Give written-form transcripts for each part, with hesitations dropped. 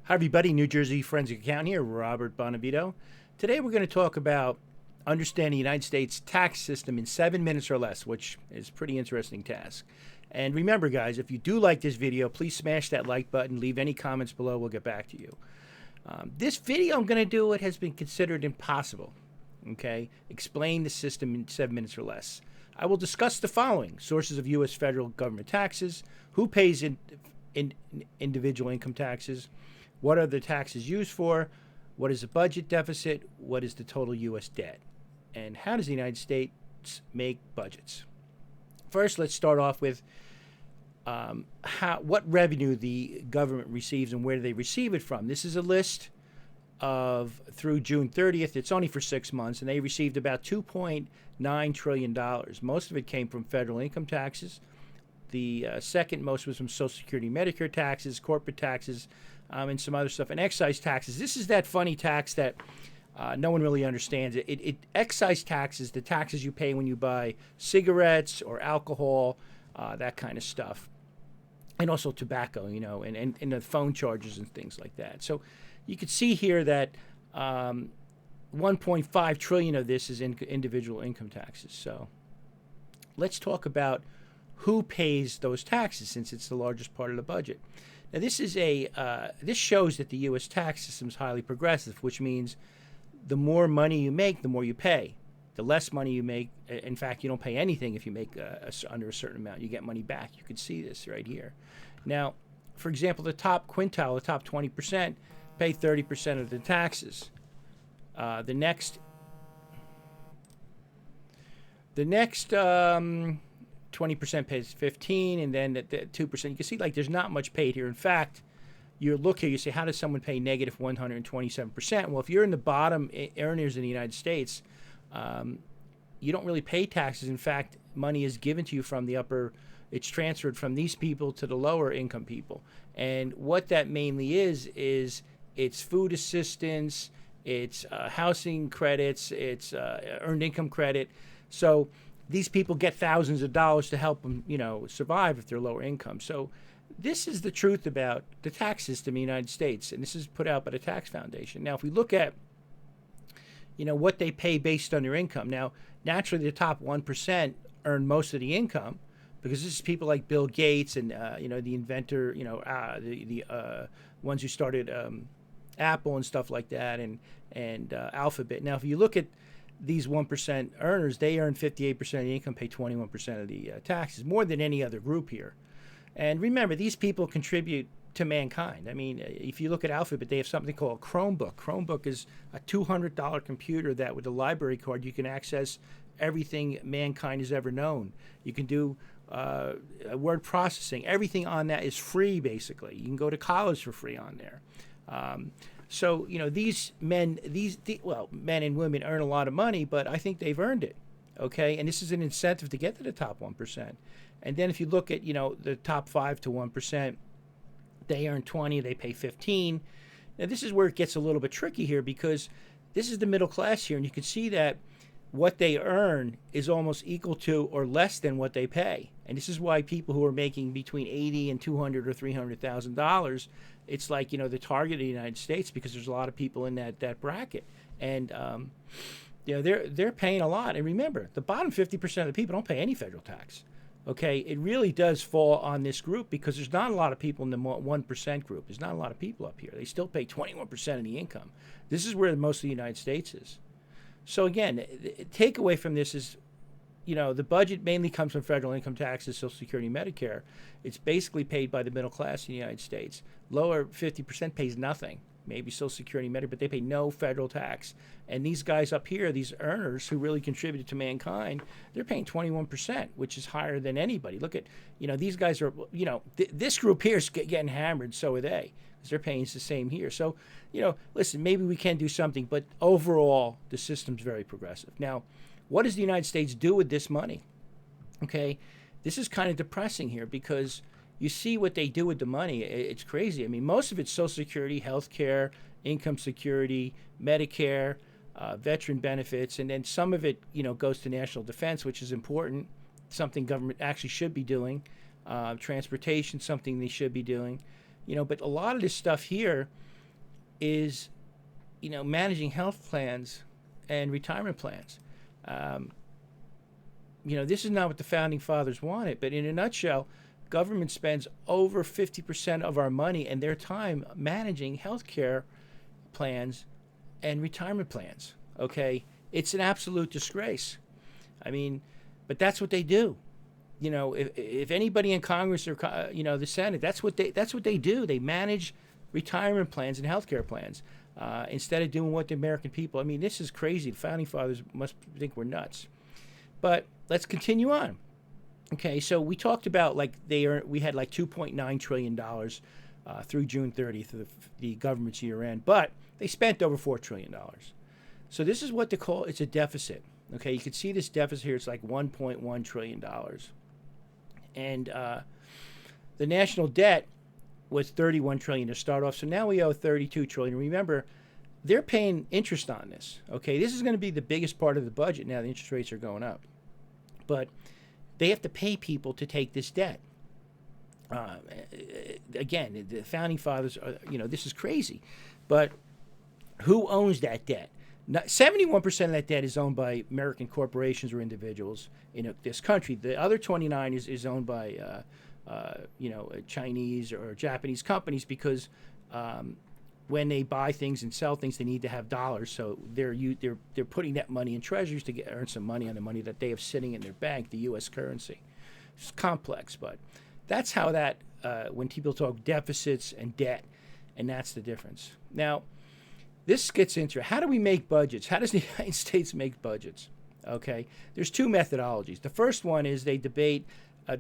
Hi, everybody. New Jersey Forensic Accountant here, Robert Bonavito. Today, we're going to talk about understanding the United States tax system in 7 minutes or less, which is a pretty interesting task. And remember, guys, if you do like this video, please smash that like button. Leave any comments below. We'll get back to you. This video I'm going to do, it has been considered impossible. Okay? Explain the system in 7 minutes or less. I will discuss the following: sources of U.S. federal government taxes, who pays individual income taxes, what are the taxes used for, what is the budget deficit, what is the total U.S. debt, and how does the United States make budgets. First, let's start off with what revenue the government receives and where do they receive it from. This is a list of through June 30th. It's only for 6 months, and they received about $2.9 trillion. Most of it came from federal income taxes. The second most was from Social Security, Medicare taxes, corporate taxes, and some other stuff, and excise taxes. This is that funny tax that no one really understands. Excise taxes, the taxes you pay when you buy cigarettes or alcohol, that kind of stuff, and also tobacco, and the phone charges and things like that. So you can see here that 1.5 trillion of this is in individual income taxes. So let's talk about who pays those taxes, since it's the largest part of the budget. Now, this shows that the U.S. tax system is highly progressive, which means the more money you make, the more you pay. The less money you make, in fact, you don't pay anything if you make under a certain amount. You get money back. You can see this right here. Now, for example, the top quintile, the top 20%, pay 30% of the taxes. The next 20% pays 15, and then the 2%. You can see, like, there's not much paid here. In fact, you look here, you say, how does someone pay negative 127%? Well, if you're in the bottom earners in the United States, you don't really pay taxes. In fact, money is given to you from the upper. It's transferred from these people to the lower income people. And what that mainly is it's food assistance, it's housing credits, it's earned income credit. So these people get thousands of dollars to help them, survive if they're lower income. So this is the truth about the tax system in the United States, and this is put out by the Tax Foundation. Now, if we look at, what they pay based on their income. Now, naturally, the top 1% earn most of the income, because this is people like Bill Gates and, the inventor, the ones who started Apple and stuff like that, and Alphabet. Now, if you look at these 1% earners, they earn 58% of the income, pay 21% of the taxes, more than any other group here. And remember, these people contribute to mankind. I mean, if you look at Alphabet, they have something called Chromebook. Chromebook is a $200 computer that, with a library card, you can access everything mankind has ever known. You can do word processing. Everything on that is free, basically. You can go to college for free on there. So, these men, men and women earn a lot of money, but I think they've earned it, okay? And this is an incentive to get to the top 1%. And then if you look at, the top 5 to 1%, they earn 20, they pay 15. Now, this is where it gets a little bit tricky here, because this is the middle class here, and you can see that what they earn is almost equal to or less than what they pay. And this is why people who are making between $80,000 and $200,000 or $300,000, it's like, the target of the United States, because there's a lot of people in that bracket. And, they're paying a lot. And remember, the bottom 50% of the people don't pay any federal tax. Okay, it really does fall on this group, because there's not a lot of people in the 1% group. There's not a lot of people up here. They still pay 21% of the income. This is where most of the United States is. So again, the takeaway from this is, the budget mainly comes from federal income taxes, Social Security, Medicare. It's basically paid by the middle class in the United States. Lower 50% pays nothing, maybe Social Security, Medicare, but they pay no federal tax. And these guys up here, these earners who really contributed to mankind, they're paying 21%, which is higher than anybody. Look at, these guys are, this group here is getting hammered, so are they, because they're paying the same here. So, listen, maybe we can do something, but overall, the system's very progressive. Now, what does the United States do with this money? Okay, this is kind of depressing here, because you see what they do with the money. It's crazy. I mean, most of it's Social Security, health care, income security, Medicare, veteran benefits, and then some of it, goes to national defense, which is important, something government actually should be doing. Transportation, something they should be doing. But a lot of this stuff here is, managing health plans and retirement plans. Um, this is not what the founding fathers wanted, but in a nutshell, government spends over 50% of our money and their time managing healthcare plans and retirement plans. Okay, it's an absolute disgrace. I mean, but that's what they do. If anybody in Congress or the Senate, that's what they do. They manage retirement plans and healthcare plans instead of doing what the American people. I mean, this is crazy. The founding fathers must think we're nuts. But let's continue on. Okay, so we talked about we had like $2.9 trillion through June 30th of the government's year end, but they spent over $4 trillion. So this is what they call, it's a deficit. Okay, you can see this deficit here. It's like $1.1 trillion. And the national debt was $31 trillion to start off. So now we owe $32 trillion. Remember, they're paying interest on this. Okay, this is going to be the biggest part of the budget now. The interest rates are going up. But they have to pay people to take this debt. Again, the founding fathers are, this is crazy. But who owns that debt? 71% of that debt is owned by American corporations or individuals in this country. The other 29 is owned by, Chinese or Japanese companies because when they buy things and sell things, they need to have dollars. So they're putting that money in treasuries to earn some money on the money that they have sitting in their bank, the U.S. currency. It's complex, but that's how that when people talk deficits and debt, and that's the difference. Now, this gets into how do we make budgets? How does the United States make budgets? Okay, there's two methodologies. The first one is they debate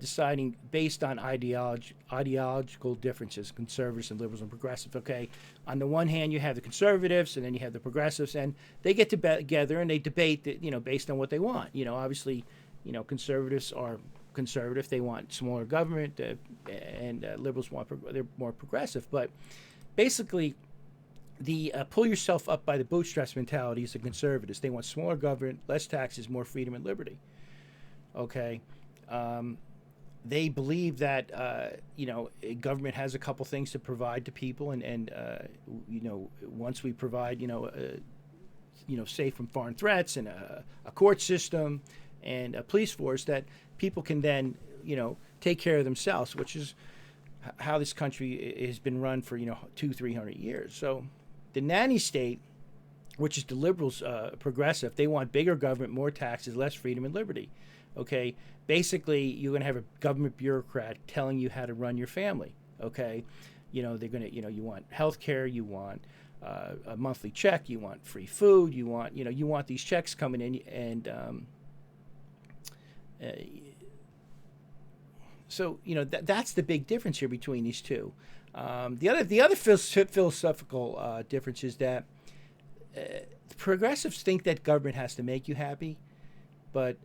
deciding based on ideological differences, conservatives and liberals and progressives. Okay, on the one hand, you have the conservatives, and then you have the progressives, and they get together and they debate that, based on what they want. Obviously, conservatives are conservative; they want smaller government, and liberals they're more progressive. But basically, the pull yourself up by the bootstraps mentality is the conservatives. They want smaller government, less taxes, more freedom and liberty. Okay. They believe that government has a couple things to provide to people, and once we provide safe from foreign threats and a court system and a police force, that people can then take care of themselves, which is how this country has been run for 200-300 years. So the nanny state, which is the liberals, progressive, they want bigger government, more taxes, less freedom and liberty. Okay, basically, you're going to have a government bureaucrat telling you how to run your family. Okay, they're going to, you want health care, you want a monthly check, you want free food, you want these checks coming in, and so that's the big difference here between these two. The other philosophical difference is that progressives think that government has to make you happy, but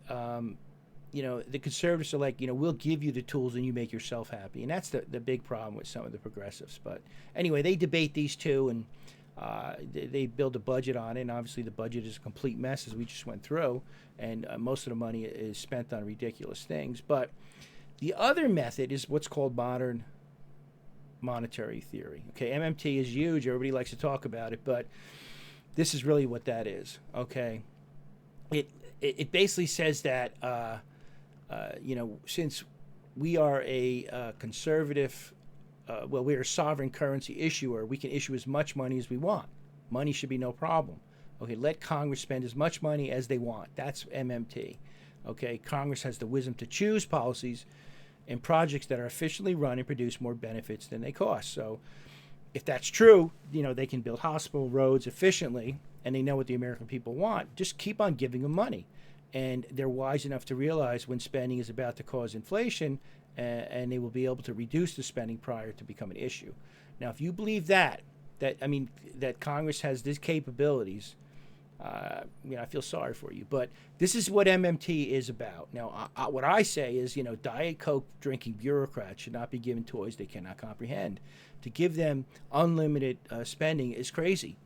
the conservatives are like, we'll give you the tools and you make yourself happy. And that's the big problem with some of the progressives. But anyway, they debate these two, and they build a budget on it. And obviously the budget is a complete mess, as we just went through. And most of the money is spent on ridiculous things. But the other method is what's called modern monetary theory. Okay, MMT is huge. Everybody likes to talk about it. But this is really what that is. Okay, it basically says that since we are a conservative, we are a sovereign currency issuer, we can issue as much money as we want. Money should be no problem. Okay, let Congress spend as much money as they want. That's MMT. Okay, Congress has the wisdom to choose policies and projects that are efficiently run and produce more benefits than they cost. So if that's true, they can build hospital roads efficiently, and they know what the American people want. Just keep on giving them money. And they're wise enough to realize when spending is about to cause inflation, and they will be able to reduce the spending prior to become an issue. Now, if you believe that Congress has these capabilities, I feel sorry for you. But this is what MMT is about. Now, what I say is, Diet Coke drinking bureaucrats should not be given toys they cannot comprehend. To give them unlimited spending is crazy.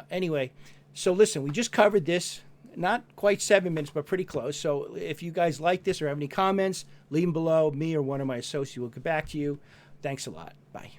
Anyway, so listen, we just covered this. Not quite 7 minutes, but pretty close. So if you guys like this or have any comments, leave them below. Me or one of my associates will get back to you. Thanks a lot. Bye.